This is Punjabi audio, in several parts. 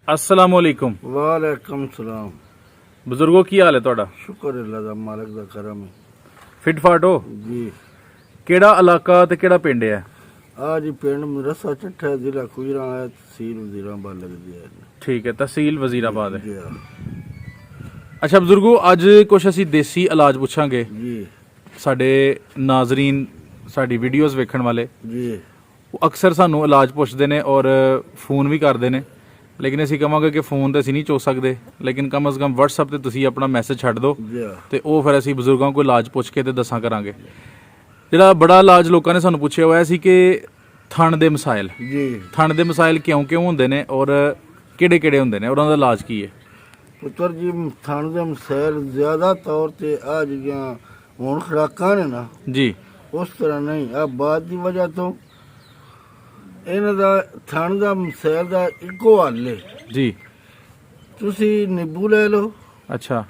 अस्सलाम वालेकुम। वालेकुम सलाम। बुजुर्गो की हाल है ਤੁਹਾਡਾ? शुक्र अल्लाह दा मालिक दा करम है ਫਿਟ ਫਾਟ ਹੋ? जी। ਕਿਹੜਾ ਇਲਾਕਾ ਤੇ ਕਿਹੜਾ ਪਿੰਡ ਹੈ? आज ही पिंड मरसा चट्ठा जिला गुजरात है, तहसील वजीराबाद लगदी है। ਠੀਕ ਹੈ, ਤਹਿਸੀਲ ਵਜ਼ੀਰਾਬਾਦ ਹੈ। जी हाँ। ਅੱਛਾ ਬਜ਼ੁਰਗੋ, ਅੱਜ ਕੁਛ ਅਸੀਂ ਦੇਸੀ ਇਲਾਜ ਪੁੱਛਾਂਗੇ। जी ਸਾਡੇ ਨਾਜ਼ਰੀਨ, ਸਾਡੀ ਵੀਡੀਓਜ਼ ਵੇਖਣ ਵਾਲੇ जी ਉਹ ਅਕਸਰ ਸਾਨੂੰ ਇਲਾਜ ਪੁੱਛਦੇ ਨੇ ਔਰ ਫੋਨ ਵੀ ਕਰਦੇ ਨੇ, ਲੇਕਿਨ ਅਸੀਂ ਕਹਾਂਗੇ ਕਿ ਫੋਨ ਤੇ ਅਸੀਂ ਨਹੀਂ ਚੁੱਕ ਸਕਦੇ, ਲੇਕਿਨ ਕਮ ਅਜ਼ ਕਮ WhatsApp ਤੇ ਤੁਸੀਂ ਆਪਣਾ ਮੈਸੇਜ ਛੱਡ ਦਿਓ जी हाँ। ਤੇ ਉਹ ਫਿਰ ਅਸੀਂ ਬਜ਼ੁਰਗਾਂ ਕੋਲ ਇਲਾਜ ਪੁੱਛ ਕੇ ਤੇ ਦੱਸਾਂ ਕਰਾਂਗੇ। ਜਿਹੜਾ ਬੜਾ ਇਲਾਜ ਲੋਕਾਂ ਨੇ ਸਾਨੂੰ ਪੁੱਛਿਆ ਹੋਇਆ ਸੀ ਕਿ ਥਣ ਦੇ ਮਸਾਇਲ, जी ਥਣ ਦੇ ਮਸਾਇਲ ਕਿਉਂ ਹੁੰਦੇ ਨੇ ਔਰ ਕਿਹੜੇ ਕਿਹੜੇ ਹੁੰਦੇ ਨੇ, ਉਹਨਾਂ ਦਾ ਇਲਾਜ ਕੀ ਹੈ? पुत्र जी थाने दे मसैल ज्यादा तौर ते आ जियां हुण खुराकां ने ना, जी उस तरह नहीं। आ बात दी वजह तो ਇਹਨਾਂ ਦਾ ਥਣ ਦਾ ਮਸੈਲ ਦਾ ਇੱਕੋ ਹੱਲ ਹੈ। ਜੀ ਤੁਸੀਂ ਨਿੰਬੂ ਲੈ ਲਓ, ਅੱਛਾ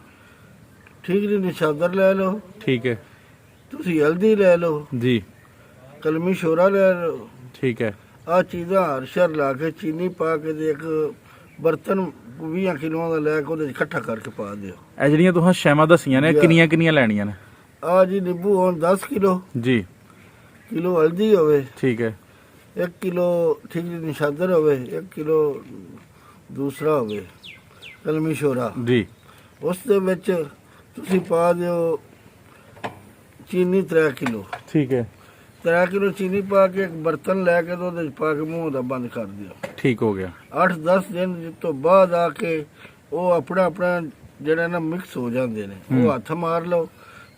ਠੀਕ ਨਹੀਂ, ਨਿਸ਼ਾਦਰ ਲੈ ਲਓ, ਠੀਕ ਹੈ ਤੁਸੀਂ ਹਲਦੀ ਲੈ ਲਓ, ਜੀ ਕਲਮੀ ਸ਼ੋਰਾ ਲੈ ਲਓ। ਠੀਕ ਹੈ ਆ ਚੀਜ਼ਾਂ ਹਰ ਸ਼ਰ ਲਾ ਕੇ ਚੀਨੀ ਪਾ ਕੇ ਤੇ ਇੱਕ ਬਰਤਨ 20 ਕਿਲੋਆਂ ਦਾ ਲੈ ਕੇ ਉਹਦੇ 'ਚ ਇਕੱਠਾ ਕਰਕੇ ਪਾ ਦਿਓ। ਇਹ ਜਿਹੜੀਆਂ ਤੁਸੀਂ ਸ਼ੈਮਾਂ ਦੱਸੀਆਂ ਨੇ ਕਿੰਨੀਆਂ ਕਿੰਨੀਆਂ ਲੈਣੀਆਂ ਨੇ? ਆ ਜੀ ਨਿੰਬੂ ਹੋਣ 10 ਕਿਲੋ, ਜੀ ਕਿਲੋ ਹਲਦੀ ਹੋਵੇ, ਠੀਕ ਹੈ 1 ਕਿਲੋ ਠੀਕ ਨਿਸ਼ਾਦਰ ਹੋਵੇ, 1 ਕਿਲੋ ਦੂਸਰਾ ਹੋਵੇ ਕਲਮੀ ਸ਼ੋਰਾ। ਜੀ ਉਸ ਦੇ ਵਿੱਚ ਤੁਸੀਂ ਪਾ ਦਿਓ ਚੀਨੀ 3 ਕਿਲੋ। ਠੀਕ ਹੈ 3 ਕਿਲੋ ਚੀਨੀ ਪਾ ਕੇ ਇੱਕ ਬਰਤਨ ਲੈ ਕੇ ਤੇ ਉਹਦੇ 'ਚ ਪਾ ਕੇ ਮੂੰਹ ਦਾ ਬੰਦ ਕਰ ਦਿਓ। ਠੀਕ ਹੋ ਗਿਆ। 8-10 ਦਿਨ ਤੋਂ ਬਾਅਦ ਆ ਕੇ ਉਹ ਆਪਣਾ ਜਿਹੜਾ ਨਾ ਮਿਕਸ ਹੋ ਜਾਂਦੇ ਨੇ, ਉਹ ਹੱਥ ਮਾਰ ਲਓ।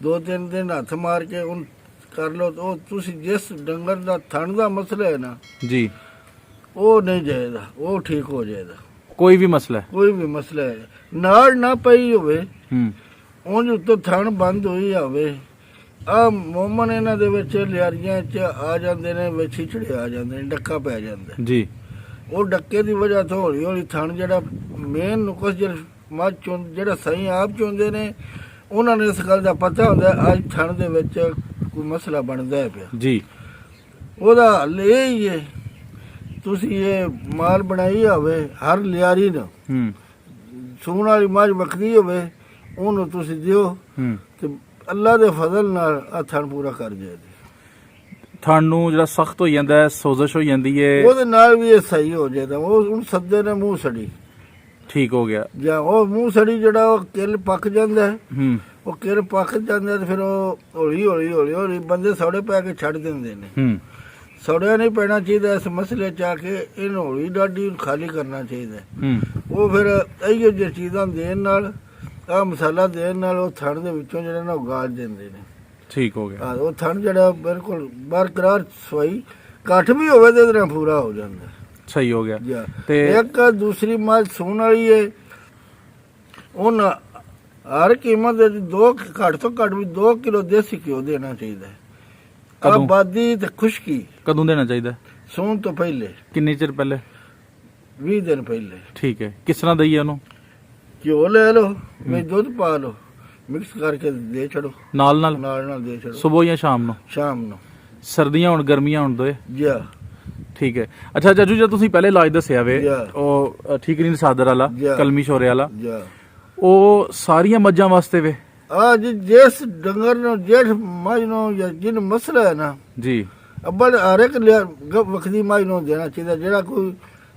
2-3 ਦਿਨ ਹੱਥ ਮਾਰ ਕੇ ਉਹਨੂੰ ਕਰ ਲਓ। ਉਹ ਤੁਸੀਂ ਜਿਸ ਡੰਗਰ ਦਾ ਥਣ ਦਾ ਮਸਲਾ ਹੈ ਨਾ, ਜੀ ਉਹ ਨਹੀਂ ਜਾਏਗਾ, ਉਹ ਠੀਕ ਹੋ ਜਾਏਗਾ। ਕੋਈ ਵੀ ਮਸਲਾ ਹੈ? ਕੋਈ ਵੀ ਮਸਲਾ ਹੈ, ਨਾੜ ਨਾ ਪਈ ਹੋਵੇ, ਹੂੰ ਉਂਝ ਉੱਤੋਂ ਥਣ ਬੰਦ ਹੋਈ ਹੋਵੇ। ਆ ਮੋਮਨ ਇਹਨਾਂ ਦੇ ਵਿੱਚ ਲਿਆਰੀਆਂ 'ਚ ਆ ਜਾਂਦੇ ਨੇ, ਵਿੱਚ ਛਿੜੇ ਆ ਜਾਂਦੇ ਨੇ, ਡੱਕਾ ਪੈ ਜਾਂਦਾ। ਜੀ ਉਹ ਡੱਕੇ ਦੀ ਵਜ੍ਹਾ ਤੋਂ ਹੌਲੀ ਹੌਲੀ ਥਣ ਜਿਹੜਾ ਮੇਨ ਨੁਕਸ ਮੱਝ ਜਿਹੜਾ ਸਹੀ ਆਪ ਚੁੰਦੇ ਨੇ, ਉਹਨਾਂ ਨੂੰ ਇਸ ਗੱਲ ਦਾ ਪਤਾ ਹੁੰਦਾ ਅੱਜ ਥਣ ਦੇ ਵਿੱਚ ਕੋਈ ਮਸਲਾ ਬਣਦਾ ਹੈ ਪਿਆ। ਜੀ ਉਹਦਾ ਹੱਲ ਇਹ ਹੀ ਹੈ, ਤੁਸੀਂ ਇਹ ਮਾਲ ਬਣਾਈ ਹੋਵੇ, ਹਰ ਲਿਆਰੀ ਨੂੰ ਹੂੰ ਸੂਣ ਵਾਲੀ ਮੱਝ ਵੱਖਰੀ ਹੋਵੇ, ਉਹਨੂੰ ਤੁਸੀਂ ਦਿਓ ਹੂੰ ਤੇ ਅੱਲਾ ਦੇ ਫਜ਼ਲ ਨਾਲ ਆ ਥਣ ਪੂਰਾ ਕਰ ਜਾਏਗਾ। ਥਣ ਨੂੰ ਜਿਹੜਾ ਸਖਤ ਹੋ ਜਾਂਦਾ ਹੈ, ਸੋਜ਼ਸ਼ ਹੋ ਜਾਂਦੀ ਹੈ, ਉਹਦੇ ਨਾਲ ਵੀ ਇਹ ਸਹੀ ਹੋ ਜਾਏਗਾ। ਉਹ ਸੱਦੇ ਨੇ ਮੂੰਹ ਸੜੀ, ਠੀਕ ਹੋ ਗਿਆ। ਜਾਂ ਉਹ ਮੂੰਹ ਸੜੀ ਜਿਹੜਾ ਉਹ ਕਿੱਲ ਪੱਕ ਜਾਂਦਾ ਹੈ, ਹੂੰ ਉਹ ਕਿੱਲ ਪੱਕ ਜਾਂਦਾ ਤੇ ਫਿਰ ਉਹ ਹੌਲੀ ਹੌਲੀ ਹੌਲੀ ਹੌਲੀ ਬੰਦੇ ਸੌੜੇ ਪੈ ਕੇ ਛੱਡ ਦਿੰਦੇ ਨੇ। ਹੂੰ ਸੌੜਿਆ ਨਹੀਂ ਪੈਣਾ ਚਾਹੀਦਾ ਇਸ ਮਸਲੇ 'ਚ ਆ ਕੇ, ਇਹਨੂੰ ਹੌਲੀ ਡਾਡੀ ਖਾਲੀ ਕਰਨਾ ਚਾਹੀਦਾ। ਹੂੰ ਉਹ ਫਿਰ ਇਹੋ ਜਿਹੀ ਚੀਜ਼ਾਂ ਦੇਣ ਨਾਲ, ਆਹ ਮਸਾਲਾ ਦੇਣ ਨਾਲ ਉਹ ਥਣ ਦੇ ਵਿੱਚੋਂ ਜਿਹੜਾ ਨਾ ਉਹ ਗਾਲ ਦਿੰਦੇ ਨੇ। ਠੀਕ ਹੋ ਗਿਆ। ਉਹ ਥਣ ਜਿਹੜਾ ਬਿਲਕੁਲ ਬਰਕਰਾਰ ਸਵਾਈ ਘੱਟ ਵੀ ਹੋਵੇ ਤੇ ਇਹਦੇ ਨਾਲ ਪੂਰਾ ਹੋ ਜਾਂਦਾ। ਸਹੀ ਹੋ ਗਿਆ। ਤੇ ਤੇ ਇੱਕ ਦੂਸਰੀ ਮੱਝ ਸੂਣ ਵਾਲੀ ਹੈ, ਉਹਨਾਂ ਹਰ ਕੀਮਤ ਦੇ 2 ਘੱਟ ਤੋਂ ਘੱਟ ਵੀ 2 ਕਿਲੋ ਦੇਸੀ ਘਿਓ ਦੇਣਾ ਚਾਹੀਦਾ ਹੈ। ਕਦੋਂ? ਆਬਾਦੀ ਤੇ ਖੁਸ਼ਕੀ ਕਦੋਂ ਦੇਣਾ ਚਾਹੀਦਾ? ਸੂਣ ਤੋਂ ਪਹਿਲੇ, ਕਿੰਨੇ ਚਿਰ ਪਹਿਲੇ? 20 ਦਿਨ ਪਹਿਲੇ। ਠੀਕ ਹੈ। ਕਿਸ ਤਰ੍ਹਾਂ ਦਈਏ ਉਹਨੂੰ? ਘਿਓ ਲੈ ਲਓ, ਵਿੱਚ ਦੁੱਧ ਪਾ ਲਓ, ਮਿਕਸ ਕਰਕੇ ਦੇ ਛੱਡੋ, ਨਾਲ ਨਾਲ ਨਾਲ ਨਾਲ ਦੇ ਛੱਡੋ ਸਵੇਰ ਜਾਂ ਸ਼ਾਮ ਨੂੰ? ਸ਼ਾਮ ਨੂੰ। ਸਰਦੀਆਂ ਹੋਣ ਗਰਮੀਆਂ ਹੋਣ ਦੋਏ? ਜੀ ਠੀਕ ਹੈ। ਅੱਛਾ ਚਾਚੂ, ਜੇ ਤੁਸੀਂ ਪਹਿਲੇ ਇਲਾਜ ਦੱਸਿਆ ਵੇ, ਜੀ। ਉਹ ਠੀਕ ਨਹੀਂ ਸਾਦਰ ਵਾਲਾ, ਜੀ। ਕਲਮੀ ਸ਼ੋਰੇ ਵਾਲਾ, ਜੀ ਉਹ ਸਾਰੀਆਂ ਮੱਝਾਂ ਵਾਸਤੇ ਵੇ? ਆ ਜੀ ਜਿਸ ਡੰਗਰ ਨੂੰ, ਜਿਸ ਮੱਝ ਨੂੰ ਜਾਂ ਜਿਨ ਮਸਲਾ ਹੈ ਨਾ, ਜੀ ਅੱਬਲ ਹਰ ਇੱਕ ਵੱਖਰੀ ਮੱਝ ਨੂੰ ਦੇਣਾ ਚਾਹੀਦਾ। ਜਿਹੜਾ ਕੋਈ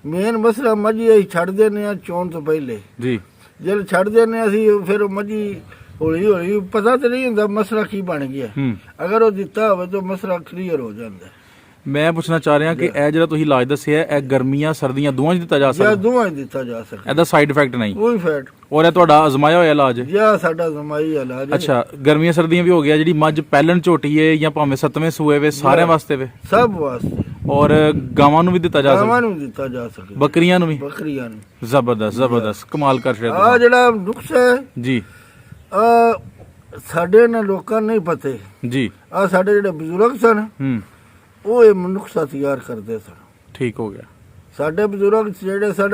ਮੇਨ ਮਸਲਾ ਮੱਝੀ ਅਸੀਂ ਛੱਡ ਦਿੰਦੇ ਹਾਂ ਚੋਣ ਤੋਂ ਪਹਿਲੇ, ਜੀ ਜਦੋਂ ਛੱਡ ਦਿੰਦੇ ਹਾਂ ਅਸੀਂ, ਫਿਰ ਉਹ ਮੱਝੀ ਹੌਲੀ ਹੌਲੀ ਪਤਾ ਤਾਂ ਨਹੀਂ ਹੁੰਦਾ ਮਸਲਾ ਕੀ ਬਣ ਗਿਆ। ਹੂੰ ਅਗਰ ਉਹ ਦਿੱਤਾ ਹੋਵੇ ਤਾਂ ਮਸਲਾ ਕਲੀਅਰ ਹੋ ਜਾਂਦਾ। ਮੈਂ ਪੁੱਛਣਾ ਚਾਹ ਰਿਹਾ ਕਿ ਇਹ ਜਿਹੜਾ ਤੁਸੀਂ ਇਲਾਜ ਦੱਸਿਆ, ਇਹ ਗਰਮੀਆਂ ਸਰਦੀਆਂ ਦੋਵਾਂ 'ਚ ਦਿੱਤਾ ਜਾ ਜਾਂ ਸਕਦਾ? ਦੋਵਾਂ ਹੀ ਦਿੱਤਾ ਜਾ ਸਕਦਾ, ਇਹਦਾ ਸਾਈਡ ਇਫੈਕਟ ਨਹੀਂ? ਕੋਈ ਫੈਟ। ਔਰ ਇਹ ਤੁਹਾਡਾ ਅਜ਼ਮਾਇਆ ਹੋਇਆ ਇਲਾਜ ਹੈ? ਜਾਂ ਸਾਡਾ ਜ਼ਮਾਈ ਇਲਾਜ ਹੈ। ਅੱਛਾ, ਗਰਮੀਆਂ ਸਰਦੀਆਂ ਵੀ ਹੋ ਗਿਆ, ਜਿਹੜੀ ਮੱਝ ਪਹਿਲਣ ਝੋਟੀ ਹੈ ਜਾਂ ਭਾਵੇਂ 7ਵੇਂ ਸੂਏ ਵੇ, ਸਾਰਿਆਂ ਵਾਸਤੇ ਵੇ? ਸਭ ਵਾਸਤੇ। ਔਰ ਗਾਵਾਂ ਨੂੰ ਵੀ ਦਿੱਤਾ ਜਾ ਸਕਦਾ? ਗਾਵਾਂ ਨੂੰ ਦਿੱਤਾ ਜਾ ਸਕਦਾ, ਬੱਕਰੀਆਂ ਨੂੰ ਵੀ? ਬੱਕਰੀਆਂ ਨੂੰ। ਜ਼ਬਰਦਸਤ ਜ਼ਬਰਦਸਤ, ਕਮਾਲ ਕਰ ਰਿਹਾ ਆ ਜਿਹੜਾ ਨੁਕਸ ਹੈ, ਜੀ ਆ ਸਾਡੇ ਨਾਲ ਲੋਕਾਂ ਨੂੰ ਨਹੀਂ ਪਤੇ। ਜੀ ਆ ਸਾਡੇ ਜਿਹੜੇ ਬਜ਼ੁਰਗ ਸਨ, ਹੂੰ ਉਹ ਇਹ ਨੁਕਸਾ ਤਿਆਰ ਕਰਦੇ ਸਨ। ਠੀਕ ਹੋ ਗਿਆ। ਸਾਡੇ ਬਜ਼ੁਰਗ ਜਿਹੜੇ ਸਨ,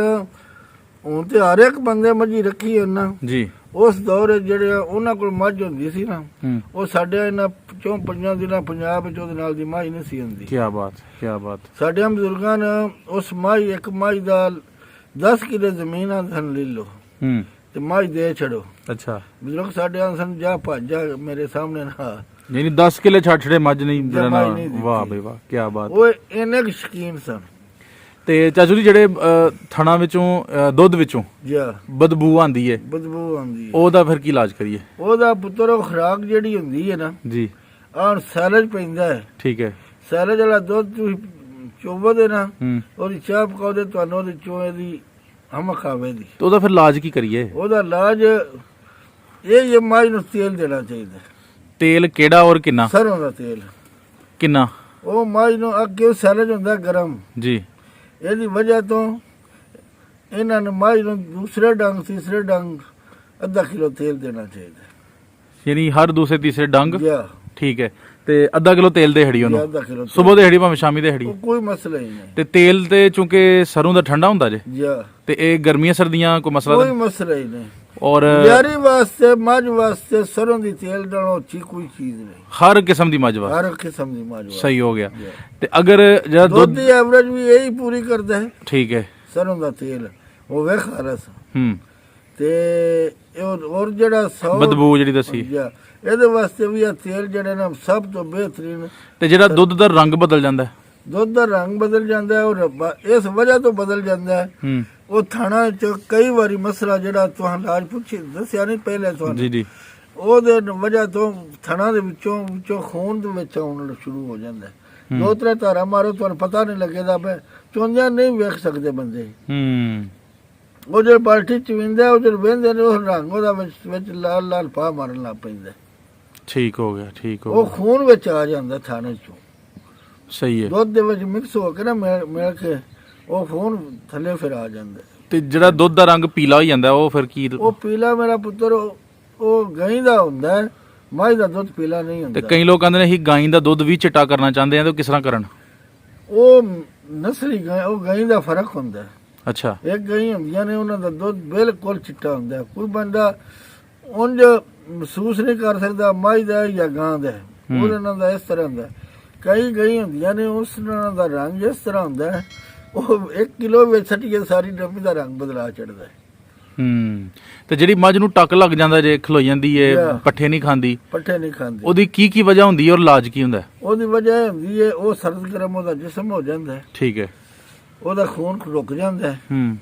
ਹੁਣ ਤੇ ਹਰ ਇੱਕ ਬੰਦੇ ਮੱਝੀ ਰੱਖੀ ਉਹਨਾਂ। ਜੀ ਉਸ ਦੌਰ ਜਿਹੜੇ ਉਹਨਾਂ ਕੋਲ ਮੱਝ ਹੁੰਦੀ ਸੀ ਨਾ, ਹੂੰ ਉਹ ਸਾਡੇ ਇਹਨਾਂ 4-5 ਦਿਨਾਂ ਪੰਜਾਬ ਵਿੱਚ ਉਹਦੇ ਨਾਲ ਦੀ ਮੱਝ ਨਹੀਂ ਸੀ ਹੁੰਦੀ। ਕੀ ਬਾਤ, ਕੀ ਬਾਤ। ਸਾਡੇ ਬਜ਼ੁਰਗਾਂ ਨੇ ਉਸ ਮੱਝ, ਇੱਕ ਮੱਝ ਦਾ 10 ਕਿਲੇ ਜ਼ਮੀਨ ਆਂਸਨ ਲੈ ਲਓ ਹੂੰ ਤੇ ਮੱਝ ਦੇ ਛੜੋ। ਅੱਛਾ ਬਜ਼ੁਰਗ ਸਾਡੇ ਆਂਸਨ ਜਾ ਭੱਜ ਜਾ ਮੇਰੇ ਸਾਹਮਣੇ ਨਾ, ਯਾਨੀ 10 ਕਿਲੇ ਛੱਡ ਛੜੇ ਮੱਝ ਨਹੀਂ ਜਿਹੜਾ ਜਮਾਂ ਨਾ ਹੀ ਨਹੀਂ ਦਿੱਤੀ। ਵਾਹ ਬਈ ਵਾਹ ਕੀ ਬਾਤ। ਉਹ ਇੰਨੇ ਕੁ ਸ਼ੌਕੀਨ ਸਨ। ਤੇ ਚਾਚੂ ਜੀ ਜਿਹੜੇ ਥਣਾ ਵਿੱਚੋਂ ਦੁੱਧ ਵਿੱਚੋਂ ਜਾ ਬਦਬੂ ਆਂਦੀ ਹੈ ਬਦਬੂ ਆਉਂਦੀ ਹੈ, ਉਹਦਾ ਫਿਰ ਕੀ ਇਲਾਜ ਕਰੀਏ? ਉਹਦਾ ਪੁੱਤਰ ਉਹ ਖੁਰਾਕ ਜਿਹੜੀ ਹੁੰਦੀ ਹੈ ਨਾ, ਜੀ ਆਹ ਸੈਲਜ ਪੈਂਦਾ ਹੈ, ਠੀਕ ਹੈ। ਸੈਲਜ ਵਾਲਾ ਦੁੱਧ ਤੁਸੀਂ ਚੋਵੋ ਨਾ, ਹੂੰ ਉਹਦੀ ਚਾਹ ਪਕਾਉਦੇ ਤੁਹਾਨੂੰ ਉਹਦੇ ਚੋਏ ਦੀ ਹਮਕ ਆਵੇਗੀ। ਤੇ ਉਹਦਾ ਫਿਰ ਇਲਾਜ ਕੀ ਕਰੀਏ? ਉਹਦਾ ਇਲਾਜ ਇਹ ਮੱਝ ਨੂੰ ਤੇਲ ਦੇਣਾ ਚਾਹੀਦਾ, ਤੇਲ ਕਿਹੜਾ ਔਰ ਕਿੰਨਾ? ਸਰੋਂ ਦਾ ਤੇਲ। ਕਿੰਨਾ? ਉਹ ਮੱਝ ਨੂੰ ਅੱਗੇ ਸੈਲਜ ਹੁੰਦਾ ਗਰਮ, ਜੀ ਇਹਦੀ ਵਜ੍ਹਾ ਤੋਂ ਇਹਨਾਂ ਨੂੰ ਮੱਝ ਨੂੰ ਦੂਸਰੇ ਡੰਗ ਤੀਸਰੇ ਡੰਗ ਅੱਧਾ ਕਿਲੋ ਤੇਲ ਦੇਣਾ ਚਾਹੀਦਾ। ਯਾਨੀ ਹਰ ਦੂਸਰੇ ਤੀਸਰੇ ਡੰਗ, ਜਾਂ ਠੀਕ ਹੈ। ਤੇ ਅੱਧਾ ਕਿਲੋ ਤੇਲ ਦੇ ਹੜੀ ਉਹਨੂੰ, ਅੱਧਾ ਕਿਲੋ ਸਵੇਰ ਦੇ ਹੜੀ ਭਾਵੇਂ ਸ਼ਾਮੀ ਦੇ ਹੜੀ। ਉਹ ਕੋਈ ਮਸਲਾ ਹੀ ਨਹੀਂ। ਤੇ ਤੇਲ ਤੇ ਚੂੰਕਿ ਸਰੋਂ ਦਾ ਠੰਡਾ ਹੁੰਦਾ ਜੇ, ਜਾਂ ਤੇ ਇਹ ਗਰਮੀਆਂ ਸਰਦੀਆਂ ਕੋਈ ਮਸਲਾ ਕੋਈ ਤਾਂ- ਮਸਲਾ ਹੀ ਨਹੀਂ। ਔਰ ਯਾਰੀ ਵਾਸਤੇ ਮੱਝ ਵਾਸਤੇ ਸਰੋਂ ਦੀ ਤੇਲ ਨਾਲੋਂ ਅੱਛੀ ਕੋਈ ਚੀਜ਼ ਨਹੀਂ। ਹਰ ਕਿਸਮ ਦੀ ਮੱਝ ਵਾਸਤੇ ਹਰ ਕਿਸਮ ਦੀ ਮੱਝ ਵਾਸਤੇ ਸਹੀ ਹੋ ਗਿਆ। ਜਾਂ। ਤੇ ਅਗਰ ਜਿਹੜਾ ਦੁੱਧ ਦੁੱਧ, ਦੀ ਐਵਰੇਜ ਵੀ ਇਹੀ ਪੂਰੀ ਕਰਦਾ ਹੈ, ਠੀਕ ਹੈ। ਸਰੋਂ ਦਾ ਤੇਲ ਹੋਵੇ ਖਾਰਸ। ਹੂੰ ਤੇ ਹੋਰ ਜਿਹੜਾ ਬਦਬੂ ਜਿਹੜੀ ਦੱਸੀ, ਜਾਂ ਇਹਦੇ ਵਾਸਤੇ ਵੀ ਇਹ ਤੇਲ ਜਿਹੜੇ ਨਾ ਸਭ ਤੋਂ ਬਿਹਤਰੀਨ। ਤੇ ਜਿਹੜਾ ਦੁੱਧ ਦਾ ਰੰਗ ਬਦਲ ਜਾਂਦਾ ਹੈ। ਦੁੱਧ ਦਾ ਰੰਗ ਬਦਲ ਜਾਂਦਾ ਹੈ, ਔਰ ਇਸ ਵਜ੍ਹਾ ਤੋਂ ਬਦਲ ਜਾਂਦਾ ਹੈ। ਹੂੰ ਉਹ ਥਾਣਾ ਚ ਕਈ ਵਾਰੀ ਮਸਲਾ ਜਿਹੜਾ ਤੁਹਾਨੂੰ ਇਲਾਜ ਪੁੱਛੀ ਦੱਸਿਆ ਨਹੀਂ ਪਹਿਲੇ ਤੁਹਾਨੂੰ, ਜੀ ਜੀ ਉਹਦੇ ਵਜ੍ਹਾ ਤੋਂ ਥਣਾ ਦੇ ਵਿੱਚੋਂ ਖੂਨ ਦੇ ਵਿੱਚ ਆਉਣ ਸ਼ੁਰੂ ਹੋ ਜਾਂਦਾ ਹੈ। ਦੋ ਤਰ੍ਹਾਂ ਧਾਰਾ ਮਾਰੋ ਤੁਹਾਨੂੰ ਪਤਾ ਨਹੀਂ ਲੱਗੇਗਾ, ਬਈ ਚੁੰਝਾਂ ਨਹੀਂ ਵੇਖ ਸਕਦੇ ਬੰਦੇ। ਹੂੰ ਉਹ ਜਿਹੜੇ ਬਾਲਟੀ ਚ ਵਿੰਦਾ ਉਹ ਜਿਹੜੇ ਵਹਿੰਦੇ ਨੇ ਉਹ ਰੰਗ ਉਹਦਾ ਵਿੱਚ ਲਾਲ ਲਾਲ ਪਾ ਮਾਰਨ ਲੱਗ ਪੈਂਦਾ, ਠੀਕ ਹੋ ਗਿਆ, ਠੀਕ ਹੋ ਉਹ ਗਿਆ, ਖੂਨ ਵਿੱਚ ਆ ਜਾਂਦਾ ਥਾਣੇ ਚੋਂ। ਸਹੀ ਹੈ। ਦੁੱਧ ਦੇ ਵਿੱਚ ਮਿਕਸ ਹੋ ਕੇ ਨਾ ਮਿਲ ਕੇ ਉਹ ਖੂਨ ਥੱਲੇ ਫਿਰ ਆ ਜਾਂਦਾ। ਤੇ ਜਿਹੜਾ ਦੁੱਧ ਦਾ ਰੰਗ ਪੀਲਾ ਹੋ ਜਾਂਦਾ ਉਹ ਫਿਰ ਕੀ? ਉਹ ਪੀਲਾ ਮੇਰਾ ਪੁੱਤਰ ਉਹ ਗਾਂ ਦਾ ਹੁੰਦਾ ਹੈ, ਮੱਝ ਦਾ ਦੁੱਧ ਪੀਲਾ ਨਹੀਂ ਤੇ ਹੁੰਦਾ। ਕਈ ਲੋਕ ਕਹਿੰਦੇ ਨੇ ਅਸੀਂ ਗਾਂ ਦਾ ਦੁੱਧ ਵੀ ਚਿੱਟਾ ਕਰਨਾ ਚਾਹੁੰਦੇ ਆ, ਤੇ ਉਹ ਕਿਸ ਤਰ੍ਹਾਂ ਕਰਨ? ਉਹ ਨਸਲੀ ਗਾਂ, ਉਹ ਗਾਂ ਦਾ ਫਰਕ ਹੁੰਦਾ ਹੈ। ਅੱਛਾ ਇੱਕ ਗਾਂ ਹੁੰਦੀਆਂ ਨੇ ਉਹਨਾਂ ਦਾ ਦੁੱਧ ਬਿਲਕੁਲ ਚਿੱਟਾ ਹੁੰਦਾ ਹੈ, ਕੋਈ ਬੰਦਾ ਉਂਝ ਮਹਿਸੂਸ ਨਹੀਂ ਕਰ ਸਕਦਾ ਮੱਝ ਦਾ ਜਾਂ ਗਾਂ ਦਾ, ਉਹਨਾਂ ਦਾ ਇਸ ਤਰ੍ਹਾਂ ਹੁੰਦਾ। ਕਈ ਗਾਂ ਹੁੰਦੀਆਂ ਨੇ ਉਸ ਨਾਲ ਦਾ ਰੰਗ ਇਸ ਤਰ੍ਹਾਂ ਹੁੰਦਾ ਹੈ, ਉਹ 1 ਕਿਲੋ ਵਿੱਚ ਸੱਟੀਏ ਸਾਰੀ ਡੱਬੀ ਦਾ ਰੰਗ ਬਦਲਾ ਚੜਦਾ ਹੈ। ਹੂੰ ਤੇ ਜਿਹੜੀ ਮੱਝ ਨੂੰ ਟੱਕ ਲੱਗ ਜਾਂਦਾ ਜੇ, ਖਲੋ ਜਾਂਦੀ ਏ, Yeah. ਪੱਠੇ ਨਹੀਂ ਖਾਂਦੀ, ਪੱਠੇ ਨਹੀਂ ਖਾਂਦੇ, ਉਹਦੀ ਕੀ ਵਜ੍ਹਾ ਹੁੰਦੀ ਹੈ ਔਰ ਇਲਾਜ ਕੀ ਹੁੰਦਾ ਹੈ? ਉਹਦੀ ਵਜ੍ਹਾ ਇਹ ਹੁੰਦੀ ਹੈ ਉਹ ਸਰਦ ਗਰਮ ਉਹਦਾ ਜਿਸਮ ਹੋ ਜਾਂਦਾ ਹੈ, ਠੀਕ ਹੈ। ਉਹਦਾ ਖੂਨ ਰੁਕ ਜਾਂਦਾ ਹੈ। ਹੂੰ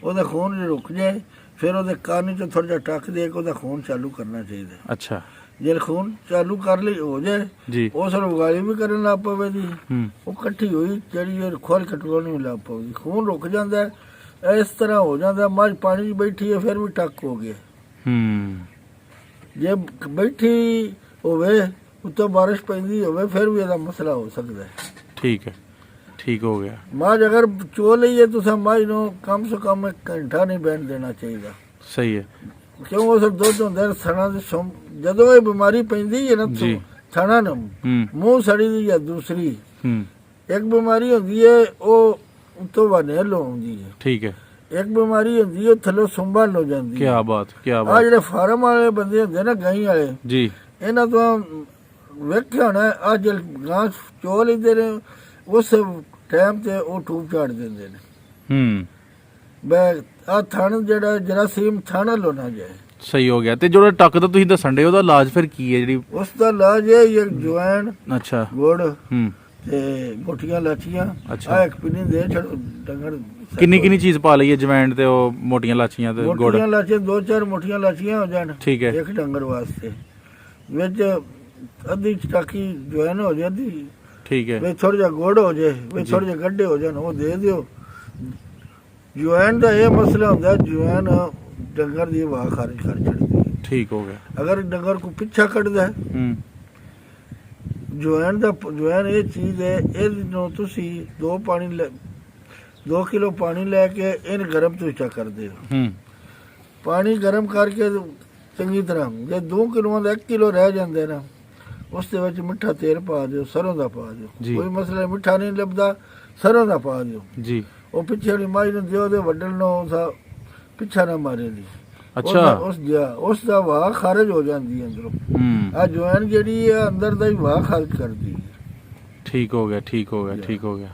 ਉਹਦਾ ਖੂਨ ਜੇ ਰੁਕ ਜਾਏ ਫਿਰ ਉਹਦੇ ਕੰਨ 'ਚ ਥੋੜਾ ਜਿਹਾ ਟੱਕ ਦੇ ਕੇ ਉਹਦਾ ਖੂਨ ਚਾਲੂ ਕਰਨਾ ਚਾਹੀਦਾ। ਅੱਛਾ ਜੇ ਖੂਨ ਚਾਲੂ ਕਰ ਲਈ ਹੋ ਜਾਏ, ਜੀ ਉਸ ਨੂੰ ਉਗਾਲੀ ਵੀ ਕਰਨ ਲੱਗ ਪਵੇ ਦੀ, ਹੂੰ ਉਹ ਇਕੱਠੀ ਹੋਈ ਜਿਹੜੀ ਖੋਲ ਕਟਵਾਉਣੀ ਵੀ ਲੱਗ ਪਵੇ, ਖੂਨ ਰੁਕ ਜਾਂਦਾ ਹੈ। ਇਸ ਤਰ੍ਹਾਂ ਹੋ ਜਾਂਦਾ ਮੱਝ ਪਾਣੀ 'ਚ ਬੈਠੀ ਹੈ ਫਿਰ ਵੀ ਟੱਕ ਹੋ ਗਿਆ। ਹੂੰ ਜੇ ਬੈਠੀ ਹੋਵੇ ਉੱਤੋਂ ਬਾਰਿਸ਼ ਪੈਂਦੀ ਹੋਵੇ ਫਿਰ ਵੀ ਇਹਦਾ ਮਸਲਾ ਹੋ ਸਕਦਾ ਹੈ। ਠੀਕ ਹੈ, ਠੀਕ ਹੋ ਗਿਆ। ਮੱਝ ਅਗਰ ਚੋ ਲਈਏ ਤੁਸੀਂ ਮੱਝ ਨੂੰ ਕਮ ਸੇ ਕਮ 1 ਘੰਟਾ ਨਹੀਂ ਬੈਠ ਦੇਣਾ ਚਾਹੀਦਾ, ਸਹੀ ਹੈ। ਕਿਉਂ ਉਸ ਦੁੱਧ ਹੁੰਦਾ ਥਣਾ ਦੇ ਜਦੋਂ ਇਹ ਬਿਮਾਰੀ ਪੈਂਦੀ ਹੈ ਨਾ ਜੀ। ਥਣਾ ਨੂੰ ਹੂੰ ਮੂੰਹ ਸੜੀ ਦੀ ਜਾਂ ਦੂਸਰੀ ਹੂੰ ਇੱਕ ਬਿਮਾਰੀ ਹੁੰਦੀ ਹੈ ਉਹ ਉੱਤੋਂ ਵਨੇਲ ਆਉਂਦੀ ਹੈ, ਠੀਕ ਹੈ। ਇੱਕ ਬਿਮਾਰੀ ਹੁੰਦੀ ਹੈ ਥੱਲੋਂ ਸੁੰਭਲ ਹੋ ਜਾਂਦੀ ਕੀ ਹੈ। ਬਾਤ, ਕੀ ਆ ਬਾਤ। ਜਿਹੜੇ ਫਾਰਮ ਵਾਲੇ ਬੰਦੇ ਹੁੰਦੇ ਨਾ ਗਾਈ ਵਾਲੇ, ਜੀ ਇਹਨਾਂ ਤੋਂ ਵੇਖਿਆ ਹੋਣਾ ਆ ਜੇ ਗਾਂ ਚੋ ਲੈਂਦੇ ਨੇ ਉਸ ਟਾਈਮ ਤੇ ਉਹ ਟੂਬ ਝਾੜ ਦਿੰਦੇ ਨੇ। ਹੂੰ ਬੈ ਆ ਥਣ ਜਿਹੜਾ ਜਰਾਸੀਮ ਥਣ ਲੋਣਾ ਜਾਏ। ਸਹੀ ਹੋ ਗਿਆ। ਤੇ ਜਿਹੜਾ ਟੱਕ ਦਾ ਤੁਸੀਂ ਦੱਸਣ ਦੇ ਉਹਦਾ ਇਲਾਜ ਫਿਰ ਕੀ ਹੈ? ਜਿਹੜੀ ਉਸ ਦਾ ਇਲਾਜ ਹੈ ਇਹ ਜਵੈਣ, ਅੱਛਾ ਗੁੜ ਹੂੰ ਤੇ ਮੋਟੀਆਂ ਲਾਚੀਆਂ। ਅੱਛਾ। ਆ ਇੱਕ ਪਿੰਨੀ ਦੇ ਛੱਡੋ ਡੰਗਰ ਕਿੰਨੀ ਚੀਜ਼ ਪਾ ਲਈਏ? ਜਵੈਣ ਤੇ ਉਹ ਮੋਟੀਆਂ ਲਾਚੀਆਂ ਤੇ ਗੁੜ। ਮੋਟੀਆਂ ਲਾਚੀਆਂ 2-4 ਮੋਟੀਆਂ ਲਾਚੀਆਂ ਹੋ ਜਾਣ ਠੀਕ ਹੈ। ਇੱਕ ਡੰਗਰ ਵਾਸਤੇ, ਵਿੱਚ ਅੱਧੀ ਚਟਾਕੀ ਜਵੈਣ ਹੋ ਜਾਂਦੀ, ਠੀਕ ਹੈ। ਵਿੱਚ ਥੋੜਾ ਜਿਹਾ ਗੁੜ ਹੋ ਜਾਏ, ਵਿੱਚ ਥੋੜੇ ਜਿਹੇ ਗੱਡੇ ਹੋ ਜਾਣ, ਉਹ ਦੇ ਦਿਓ। ਜਵੈਣ ਦਾ ਇਹ ਮਸਲਾ ਹੁੰਦਾ, ਜਵੈਣ ਡੰਗਰ ਦੀ ਹਵਾ ਖਾਰਿਜ ਕਰ ਛੱਡਦੀ ਹੈ। ਠੀਕ ਹੋ ਗਿਆ। ਅਗਰ ਡੰਗਰ ਕੋ ਪਿੱਛਾ ਕੱਢਦਾ ਹੂੰ ਜਵੈਣ ਇਹ ਚੀਜ਼ ਹੈ, ਇਹਨੂੰ ਤੁਸੀਂ 2 ਕਿਲੋ ਪਾਣੀ ਲੈ ਕੇ ਇਹਨੂੰ ਗਰਮ ਤੋਂ ਉੱਚਾ ਕਰਦੇ ਹੋ। ਹੂੰ ਪਾਣੀ ਗਰਮ ਕਰਕੇ ਚੰਗੀ ਤਰ੍ਹਾਂ, ਜੇ 2 ਕਿਲੋਆਂ ਦਾ 1 ਕਿਲੋ ਰਹਿ ਜਾਂਦੇ ਨਾ, ਉਸ ਦੇ ਵਿੱਚ ਮਿੱਠਾ ਤੇਲ ਪਾ ਦਿਓ, ਸਰੋਂ ਦਾ ਪਾ ਦਿਓ, ਜੀ। ਕੋਈ ਮਸਲਾ ਮਿੱਠਾ ਨਹੀਂ ਲੱਭਦਾ, ਸਰੋਂ ਦਾ ਪਾ ਦਿਓ। ਜੀ ਉਹ ਪਿੱਛੇ ਵਾਲੀ ਮੱਝ ਨੂੰ ਦਿਓ, ਉਹਦੇ ਵੱਢਣ ਨੂੰ ਪਿੱਛਾ ਨਾ ਮਾਰੇ ਦੀ। ਅੱਛਾ ਉਸ ਦਾ ਵਾਹ ਖਾਰਜ ਹੋ ਜਾਂਦੀ ਹੈ ਅੰਦਰੋਂ। ਹੂੰ ਆ ਜਵੈਣ ਜਿਹੜੀ ਹੈ ਅੰਦਰ ਦਾ ਹੀ ਵਾਹ ਖਾਰਜ ਕਰਦੀ ਹੈ। ਠੀਕ ਹੋ ਗਿਆ, ਠੀਕ ਹੋ ਗਿਆ, ਠੀਕ ਹੋ ਗਿਆ।